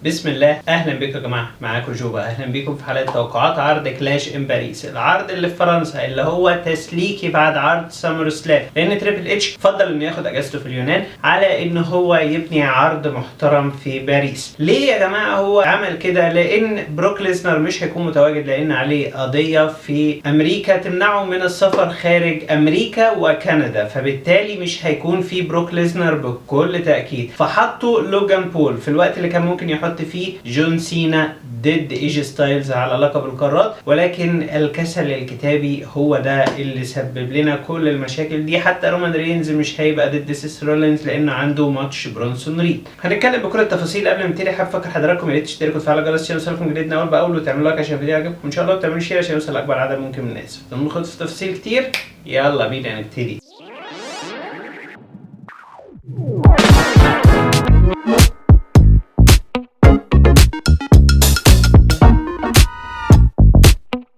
بسم الله، اهلا بكم يا جماعه. معاكم جوبا. اهلا بكم في حلقه توقعات عرض كلاش ان باريس، العرض اللي في فرنسا اللي هو تسليكي بعد عرض سامر سلام، لان تريبل اتش فضل انه ياخد اجازته في اليونان على ان هو يبني عرض محترم في باريس. ليه يا جماعه هو عمل كده؟ لان بروك ليزنر مش هيكون متواجد، لان عليه قضيه في امريكا تمنعه من السفر خارج امريكا وكندا، فبالتالي مش هيكون في بروك ليزنر بكل تاكيد. فحطوا لوجان بول في الوقت اللي كان ممكن يحط فيه جون سينا ضد ايجي ستايلز على لقب القارات، ولكن الكسل الكتابي هو ده اللي سبب لنا كل المشاكل دي. حتى رومان رينز مش هيبقى ضد سيس رولينز لانه عنده ماتش برونسون ريد. هنتكلم بكل التفاصيل. قبل ما نبتدي حابب افكر حضراتكم يا ريت تشتركوا وتفعلوا الجرس عشان يوصلكم جديدنا اول باول، وتعملوا لايك عشان الفيديو يعجبكم ان شاء الله، وتعملوا شير عشان يوصل لاكبر عدد ممكن من الناس. ندخل في تفاصيل كتير، يلا بينا نبتدي.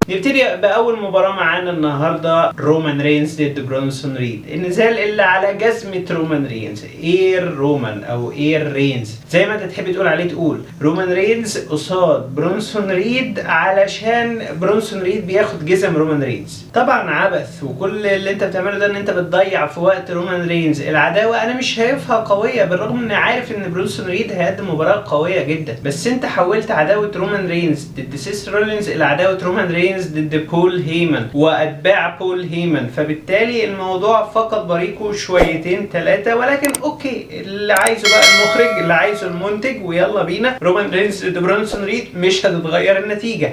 نبتدي بأول مباراة معانا النهاردة، رومان رينز ضد برونسون ريد. النزال اللي على جزمة رومان رينز، اير رومان او اير رينز زي ما انت تحب تقول عليه تقول. رومان رينز قصاد برونسون ريد علشان برونسون ريد بياخد جزم رومان رينز. طبعا عبث، وكل اللي انت بتعمله ده ان انت بتضيع في وقت رومان رينز. العداوة انا مش شايفها قوية، بالرغم ان عارف ان برونسون ريد هيقدم مباراة قوية جدا، بس انت حولت عداوة رومان رينز ضد سيس رولينز الى عداوة رومان رينز ضد بول هيمن واتباع بول هيمن، فبالتالي الموضوع فقد بريقه شويتين ثلاثه. ولكن اوكي، اللي عايزه بقى المخرج، اللي عايزه المنتج، ويلا بينا. رومان رينز ضد برونسون ريد مش هتتغير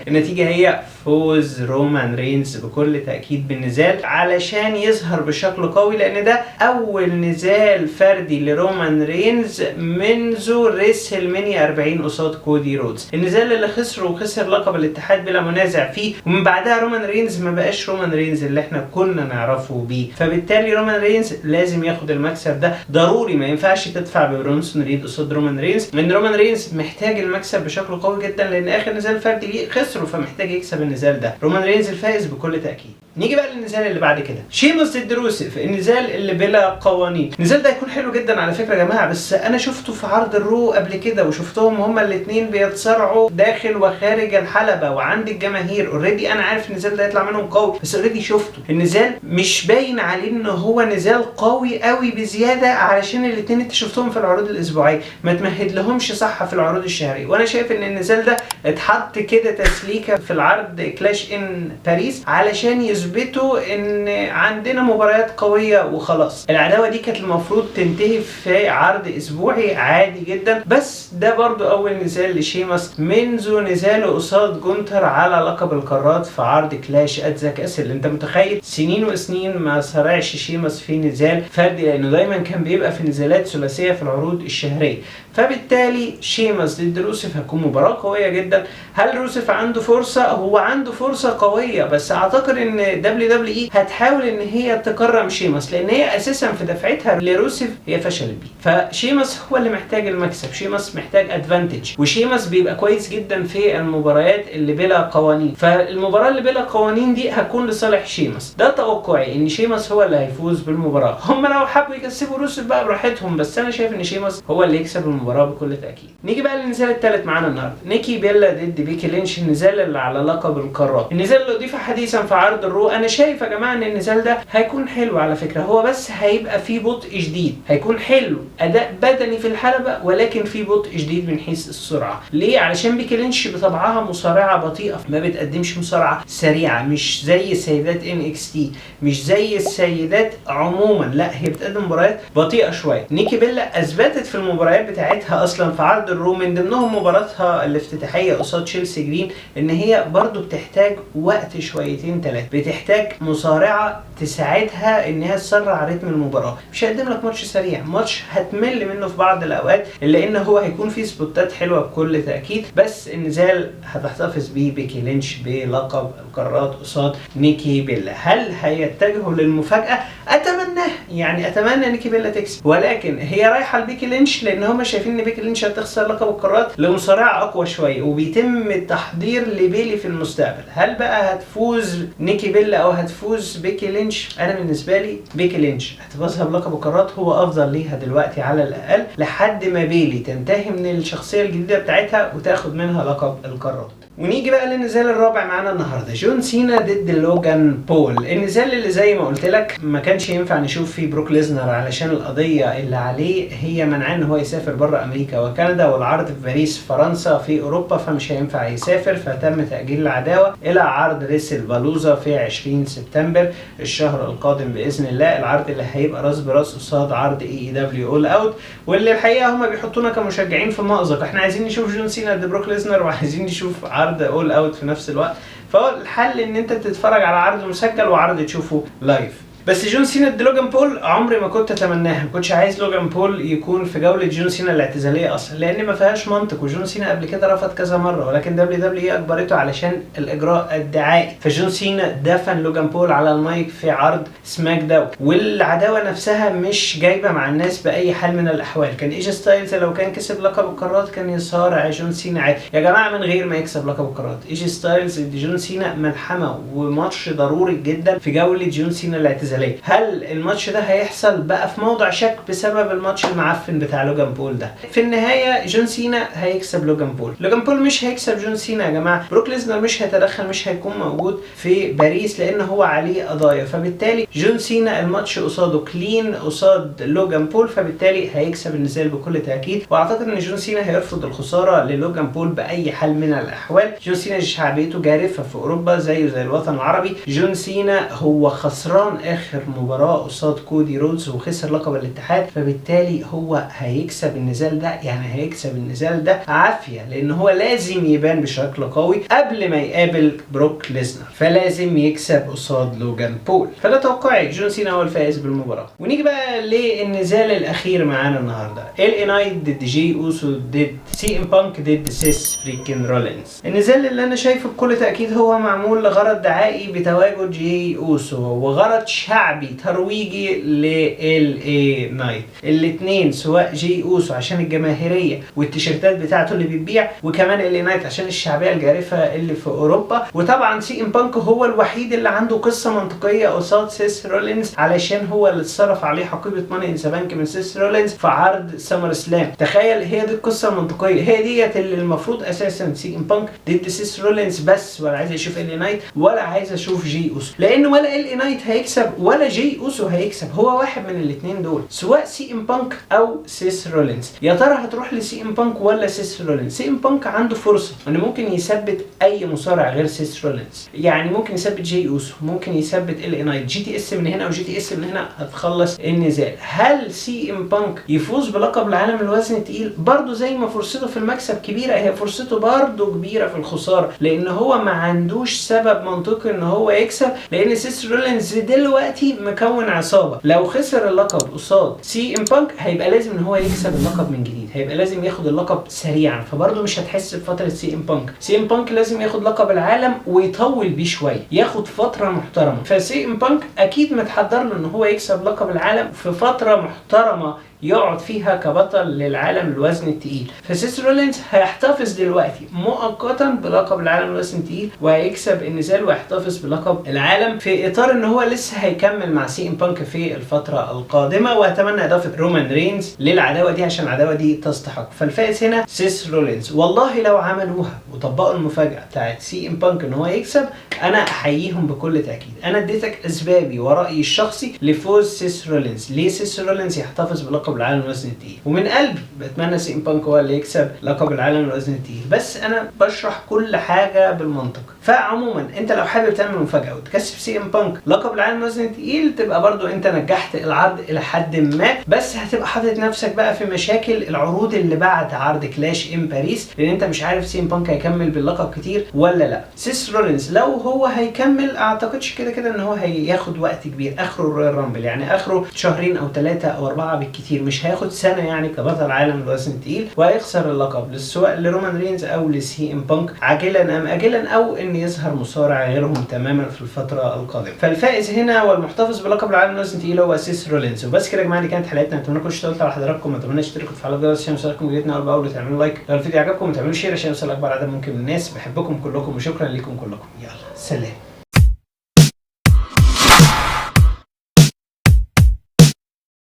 النتيجه هي فوز رومان رينز بكل تاكيد بالنزال علشان يظهر بشكل قوي، لان ده اول نزال فردي لرومان رينز منذ ريسل مانيا 40 قصاد كودي رودز. النزال اللي خسره وخسر لقب الاتحاد بلا منازع فيه، ومن بعدها رومان رينز ما بقاش رومان رينز اللي احنا كنا نعرفه بيه. فبالتالي رومان رينز لازم ياخد المكسب ده ضروري. ما ينفعش تدفع ببرونسون ريد قصاد رومان رينز، لان رومان رينز محتاج المكسب بشكل قوي جدا، لان اخر نزال فردي ليه خسره، فمحتاج يكسب النزال ده. رومان رينز الفائز بكل تاكيد. نيجي بقى للنزال اللي بعد كده، شيموس ضد روسيف، النزال اللي بلا قوانين. النزال ده هيكون حلو جدا على فكره يا جماعه، بس انا شفته في عرض الرو قبل كده، وشفتهم هما الاثنين بيتصارعوا داخل وخارج الحلبه وعند الجماهير. اوريدي انا عارف النزال ده هيطلع منهم قوي، بس اوريدي شفته. النزال مش باين عليه ان هو نزال قوي قوي بزياده، علشان الاثنين انت شفتهم في العروض الاسبوعيه، ما تمهد لهمش صح في العروض الشهريه. وانا شايف ان النزال ده اتحط كده تسليكه في العرض كلاش ان باريس علشان يثبتوا ان عندنا مباريات قويه وخلاص. العداوه دي كانت المفروض تنتهي في عرض اسبوعي عادي جدا، بس ده برضو اول نزال لشيماس منذ نزاله قصاد جونتر على لقب القارات في عرض كلاش ات ذا كاسل. اللي انت متخيل سنين وسنين ما صارعش شيماس في نزال فردي، لانه دايما كان بيبقى في نزالات ثلاثيه في العروض الشهريه. فبالتالي شيماس ضد روسيف هتكون مباراه قويه جدا. هل روسيف عنده فرصه؟ هو عنده فرصه قويه، بس اعتقد ان WWE هتحاول ان هي تكرم شيماس، لان هي اساسا في دفعتها لروسيف هي فشلت بيه. فشيماس هو اللي محتاج المكسب، شيماس محتاج ادفانتج، وشيماس بيبقى كويس جدا في المباريات اللي بلا قوانين. فالمباراه اللي بلا قوانين دي هتكون لصالح شيماس. ده توقعي ان شيماس هو اللي هيفوز بالمباراه. هم لو حبوا يكسبوا روسيف بقى براحتهم، بس انا شايف ان شيماس هو اللي يكسب المباراه بكل تاكيد. نيجي بقى للنزال الثالث معانا النهارده، نيكي بيلا ضد بيكي لينش، النزال اللي على لقب القارات. النزال اللي اضيف حديثا في عرض الرو. انا شايف يا جماعه ان النزال ده هيكون حلو على فكره، هو بس هيبقى فيه بطء جديد، هيكون حلو اداء بدني في الحلبه، ولكن فيه بطء جديد من حيث السرعه. ليه؟ علشان بيكي لينش بطبعها مصارعه بطيئه، ما بتقدمش مصارعه سريعه، مش زي سيدات NXT، مش زي السيدات عموما، لا هي بتقدم مباريات بطيئه شويه. نيكي بيلا اثبتت في المباريات بتاعتها اصلا في عرض الرو، من ضمنهم مباراتها الافتتاحيه قصاد تشيلسي جرين، ان هي برضو بتحتاج وقت شويتين ثلاثه، بتحتاج مصارعه تساعدها انها تسرع رتم المباراه. مش هيقدم لك ماتش سريع، ماتش هتمل منه في بعض الاوقات، الا ان هو هيكون فيه سبوتات حلوه بكل تاكيد. بس النزال هتحتفظ بيه بيكي لينش بلقب القارات قصاد نيكي بيلا. هل هيتجهوا للمفاجاه؟ اتمنى يعني اتمنى نيكي بيلا تكسب، ولكن هي رايحه لبيكي لينش لان هم شايفين ان بيكي لينش هتخسر لقب القارات لمصارع اقوى شويه، وبيتم التحضير لبيلي في المستقبل. هل بقى هتفوز نيكي بيلا او هتفوز بيكي لينش؟ انا بالنسبه لي بيكي لينش احتفاظها بلقب القارات هو افضل ليها دلوقتي على الاقل، لحد ما بيلي تنتهي من الشخصيه الجديده بتاعتها وتاخد منها لقب القارات. ونيجي بقى للنزال الرابع معانا النهارده، جون سينا ضد لوجان بول. النزال اللي زي ما قلت لك ما كانش ينفع نشوف فيه بروك ليزنر علشان القضيه اللي عليه هي منعاه ان هو يسافر بره امريكا وكندا، والعرض في باريس فرنسا في اوروبا، فمش هينفع يسافر، فتم تاجيل العداوه الى عرض ريسل بالوزا في 20 سبتمبر الشهر القادم باذن الله. العرض اللي هيبقى راس براس قصاد عرض اي دبليو اول اوت، واللي الحقيقه هم بيحطونا كمشجعين في مأزق. احنا عايزين نشوف جون سينا ضد بروك ليزنر وعايزين نشوف عرض اول اوت في نفس الوقت، فهو الحل ان انت تتفرج على عرض مسجل وعرض تشوفه لايف. بس جون سينا ضد لوجان بول عمري ما كنت اتمناها، ما كنتش عايز لوجان بول يكون في جوله جون سينا الاعتزاليه اصلا، لان ما فيهاش منطق، وجون سينا قبل كده رفض كذا مره، ولكن دبليو اجبرته علشان الاجراء الدعائي. فجون سينا دفن لوجان بول على المايك في عرض سماك داون، والعداوه نفسها مش جايبه مع الناس باي حال من الاحوال. كان ايجي ستايلز لو كان كسب لقب القارات كان يصارع جون سينا عادي يا جماعه من غير ما يكسب لقب القارات. ايجي ستايلز ضد جون سينا ملحمه وماتش ضروري جدا في جوله جون سينا الاعتزاليه. هل الماتش ده هيحصل بقى في موضع شك بسبب الماتش المعفن بتاع لوجان بول ده؟ في النهايه جون سينا هيكسب لوجان بول. لوجان بول مش هيكسب جون سينا يا جماعه. بروك ليزنر مش هيتدخل، مش هيكون موجود في باريس لان هو عليه قضايا، فبالتالي جون سينا الماتش قصاده كلين قصاد لوجان بول، فبالتالي هيكسب النزال بكل تاكيد. واعتقد ان جون سينا هيرفض الخساره للوجان بول باي حال من الاحوال. جون سينا شعبيته جارفه في اوروبا زيه زي الوطن العربي. جون سينا هو خسران اخر مباراه قصاد كودي رودز وخسر لقب الاتحاد، فبالتالي هو هيكسب النزال ده، يعني هيكسب النزال ده عافيه، لان هو لازم يبان بشكل قوي قبل ما يقابل بروك ليزنر، فلازم يكسب قصاد لوجان بول. فده توقعي جون سينا هو الفائز بالمباراه. ونيجي بقى للنزال الاخير معانا النهارده، ال نايت ضد جي اوسو ضد سي ام بانك ضد سيس فريكن رولينز. النزال اللي انا شايفه بكل تاكيد هو معمول لغرض دعائي بتواجد جي اوسو وغرض شعبي ترويجي لال اي نايت. الاثنين سواء جي اوسو عشان الجماهيريه والتيشيرتات بتاعته اللي بتبيع، وكمان ال اي نايت عشان الشعبيه الجارفه اللي في اوروبا، وطبعا سي ام بانك هو الوحيد اللي عنده قصه منطقيه قصاد سيس رولينز علشان هو اللي اتصرف عليه حقيبه ماني ان ذا بانك من سيس رولينز في عرض سمر سلام. تخيل، هي دي القصه المنطقيه، هي ديت اللي المفروض اساسا سي ام بانك ضد سيس رولينز بس، ولا عايز اشوف ال اي نايت ولا عايز اشوف جي اوسو، لان ولا ال اي نايت هيكسب ولا جي اوسو هيكسب، هو واحد من الاثنين دول سواء سي ام بانك او سيس رولينز. يا ترى هتروح لسي ام بانك ولا سيس رولينز؟ سي ام بانك عنده فرصه انه ممكن يثبت اي مصارع غير سيس رولينز، يعني ممكن يثبت جي اوسو، ممكن يثبت ال اي نايت، جي تي اس من هنا وجي تي اس من هنا، هتخلص النزال. هل سي ام بانك يفوز بلقب العالم الوزن الثقيل؟ برضه زي ما فرصته في المكسب كبيره، هي فرصته برضه كبيره في الخساره، لان هو ما عندوش سبب منطقي ان هو يكسب، لان سيس رولينز دلوقتي مكون عصابه. لو خسر اللقب قصاد سي ام بانك هيبقى لازم ان هو يكسب اللقب من جديد، هيبقى لازم ياخد اللقب سريعا، فبرضه مش هتحس بفتره سي ام بانك. سي ام بانك لازم ياخد لقب العالم ويطول بيه شويه، ياخد فتره محترمه، فسي ام بانك اكيد متحضر له ان هو يكسب لقب العالم في فتره محترمه يقعد فيها كبطل للعالم الوزن الثقيل. فسيس رولينز هيحتفظ دلوقتي مؤقتا بلقب العالم الوزن الثقيل وهيكسب النزال ويحتفظ بلقب العالم، في اطار ان هو لسه هيكمل مع سي ام بانك في الفتره القادمه. واتمنى اضافه رومان رينز للعداوه دي عشان العداوه دي تستحق. فالفائز هنا سيس رولينز. والله لو عملوها وطبقوا المفاجاه بتاعت سي ام بانك ان هو يكسب انا احييهم بكل تاكيد. انا اديتك اسبابي ورايي الشخصي لفوز سيس رولينز، ليه سيس رولينز يحتفظ بلقب العالم الوزن الثقيل، ومن قلبي بتمنى سي ام بانك هو اللي يكسب لقب العالم الوزن الثقيل، بس انا بشرح كل حاجه بالمنطق. فعموما انت لو حابب تعمل مفاجاه وتكسب سي ام بانك لقب العالم الوزن الثقيل تبقى برضو انت نجحت العرض الى حد ما، بس هتبقى حاطط نفسك بقى في مشاكل العروض اللي بعد عرض كلاش ان باريس، لان انت مش عارف سي ام بانك هيكمل باللقب كتير ولا لا. سيس رولينز لو هو هيكمل اعتقدش كده ان هو هياخد وقت كبير، اخره الرويال رامبل، يعني اخره شهرين او 3 أو 4 بالكتير، مش هياخد سنه يعني كبطل عالم الوزن التقيل، وهيخسر اللقب سواء لرومان رينز او لسي ام بانك عاجلا ام اجلا، او ان يظهر مصارع غيرهم تماما في الفتره القادمه. فالفائز هنا والمحتفظ بلقب العالم الوزن التقيل هو سيس رولينز. وبس كده يا جماعه، دي كانت حلقتنا. اتمنى كل اشتغلت على حضراتكم، ما تنسوش تشتركوا وتفعلوا الجرس عشان يوصلكم فيديوهاتنا اول باول، وتعملوا لايك لو الفيديو عجبكم، وتعملوا شير عشان يوصل اكبر عدد ممكن من الناس. بحبكم كلكم وشكرا لكم كلكم. يلا سلام.